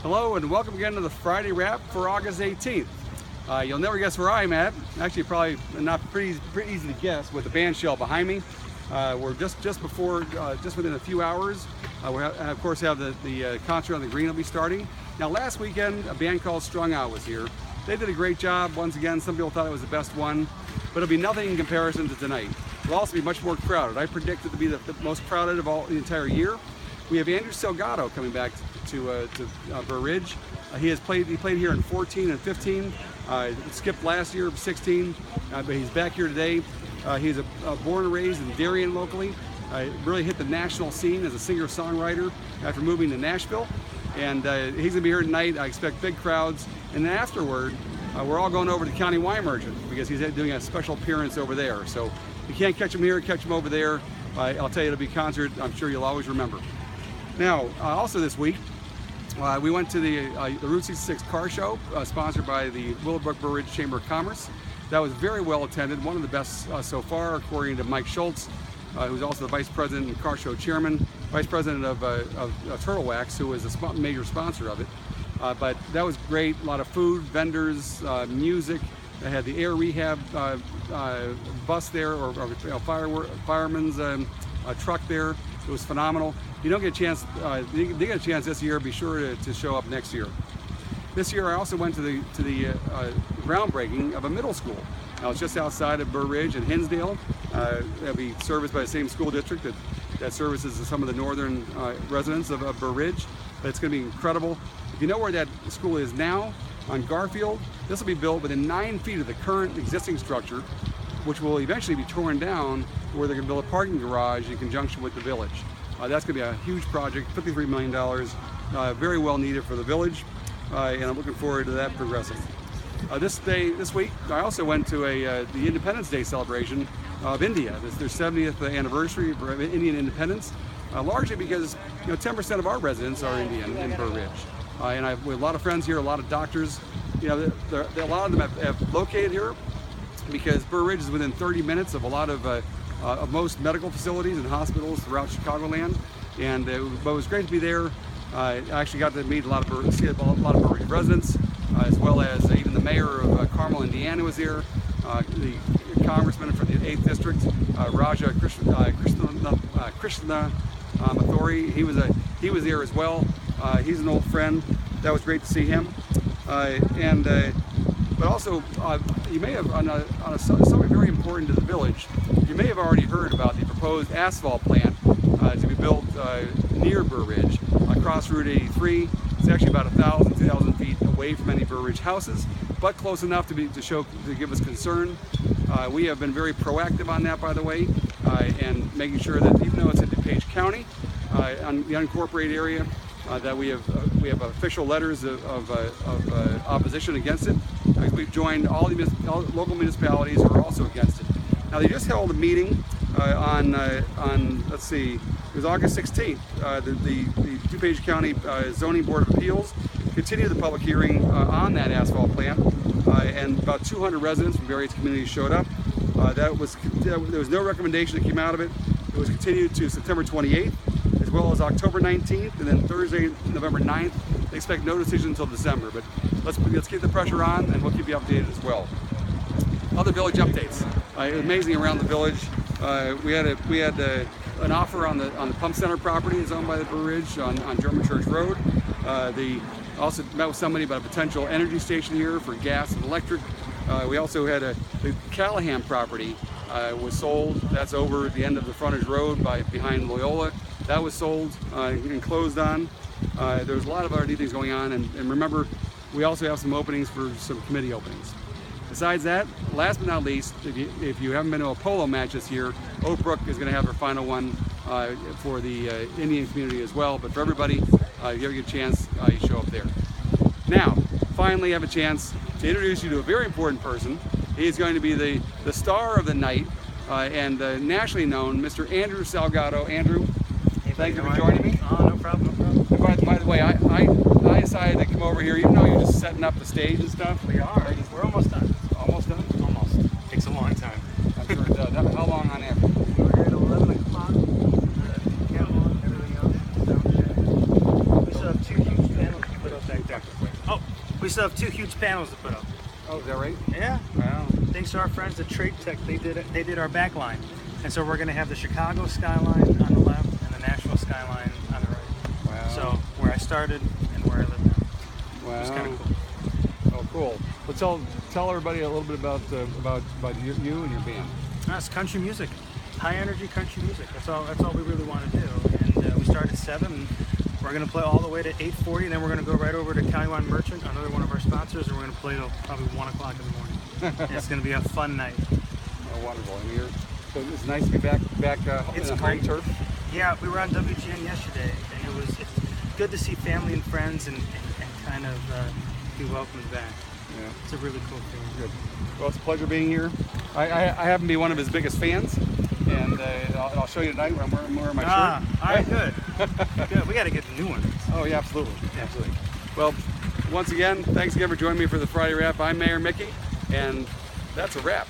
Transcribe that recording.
Hello and welcome again to the Friday Wrap for August 18th. You'll never guess where I'm at. Actually, probably not pretty easy to guess with the band shell behind me. We're just within a few hours. We of course have the concert on the Green will be starting. Now last weekend, a band called Strung Out was here. They did a great job. Once again, some people thought it was the best one, but it'll be nothing in comparison to tonight. It'll also be much more crowded. I predict it to be the most crowded of all the entire year. We have Andrew Salgado coming back to Burr Ridge. He played here in 14 and 15. Skipped last year, 16, but he's back here today. He's born and raised in Darien locally. Really hit the national scene as a singer-songwriter after moving to Nashville. And he's gonna be here tonight. I expect big crowds. And then afterward, we're all going over to County Wine Merchant because he's doing a special appearance over there. So if you can't catch him here, catch him over there. I'll tell you, it'll be a concert I'm sure you'll always remember. Now, also this week, we went to the Route 66 car show, sponsored by the Willowbrook Burr Ridge Chamber of Commerce. That was very well attended, one of the best so far, according to Mike Schultz, who's also the Vice President and car show chairman, Vice President of Turtle Wax, who is a major sponsor of it. But that was great, a lot of food, vendors, music. They had the air rehab bus there, or fireman's truck there. It was phenomenal. You don't get a chance, you get a chance this year, be sure to show up next year. This year I also went to the groundbreaking of a middle school. Now it's just outside of Burr Ridge in Hinsdale. It'll be serviced by the same school district that services some of the northern residents of Burr Ridge. But it's going to be incredible. If you know where that school is now, on Garfield, this will be built within 9 feet of the current existing structure, which will eventually be torn down, where they're going to build a parking garage in conjunction with the village. That's going to be a huge project, $53 million, very well needed for the village, and I'm looking forward to that progressing. This week, I also went to the Independence Day celebration of India. It's their 70th anniversary of Indian independence, largely because 10% of our residents are Indian in Burr Ridge. And we have a lot of friends here, a lot of doctors. A lot of them have located here because Burr Ridge is within 30 minutes of a lot of most medical facilities and hospitals throughout Chicagoland, and but it was great to be there. I actually got to meet a lot of Burr Ridge residents, as well as even the mayor of Carmel, Indiana was there. The congressman from the 8th District, Raja Krishna Mathuri, he was there as well. He's an old friend. That was great to see him. But also, you may have, on something very important to the village, you may have already heard about the proposed asphalt plant to be built near Burr Ridge, across Route 83. It's actually about 1,000, 2,000 feet away from any Burr Ridge houses, but close enough to give us concern. We have been very proactive on that, by the way, and making sure that even though it's in DuPage County, on the unincorporated area, that we have official letters of opposition against it. We've joined all the local municipalities who are also against it. Now they just held a meeting on let's see, it was August 16th. The DuPage County Zoning Board of Appeals continued the public hearing on that asphalt plant, and about 200 residents from various communities showed up. There was no recommendation that came out of it. It was continued to September 28th. As well as October 19th, and then Thursday, November 9th. They expect no decision until December, but let's keep the pressure on, and we'll keep you updated as well. Other village updates. Amazing around the village. We had an offer on the pump center property. It's owned by the Burr Ridge on German Church Road. They also met with somebody about a potential energy station here for gas and electric. We also had the Callahan property was sold. That's over at the end of the frontage road behind Loyola. That was sold and closed on. There's a lot of other things going on, and remember, we also have some openings for some committee openings. Besides that, last but not least, if you haven't been to a polo match this year, Oak Brook is going to have their final one for the Indian community as well. But for everybody, if you ever get a chance, you show up there. Now, finally, I have a chance to introduce you to a very important person. He's going to be the star of the night and nationally known, Mr. Andrew Salgado. Andrew, thank you for joining me. Oh, no problem, no problem. By the way, I decided to come over here, even though you're just setting up the stage and stuff. We are. We're almost done. Almost done? Almost. Takes a long time. I'm sure it does. How long on average? We were here at 11 o'clock. Camel and everything else. We still have 2 huge panels to put up back We still have 2 huge panels to put up. Oh, is that right? Yeah. Wow. Thanks to our friends at Trade Tech, they did our back line. And so we're going to have the Chicago skyline on the left and the Nashville skyline on the right. Wow. So where I started and where I live now. Wow. It's kind of cool. Oh, cool. Well, tell everybody a little bit about you and your band. It's country music, high energy country music. That's all we really want to do. And we start at 7. And we're going to play all the way to 8:40, and then we're going to go right over to Countywide Merchant, another one of our sponsors, and we're going to play till probably 1 o'clock in the morning. And it's going to be a fun night. Oh, wonderful. And so it's nice to be back It's in the great. home turf. Yeah, we were on WGN yesterday, and it's good to see family and friends and kind of be welcomed back. Yeah. It's a really cool thing. Good. Well, it's a pleasure being here. I happen to be one of his biggest fans, and I'll show you tonight when I'm wearing my shirt. All right, good. Good. We got to get the new one. Oh, yeah, absolutely. Absolutely. Well, once again, thanks again for joining me for the Friday Wrap. I'm Mayor Mickey, and that's a wrap.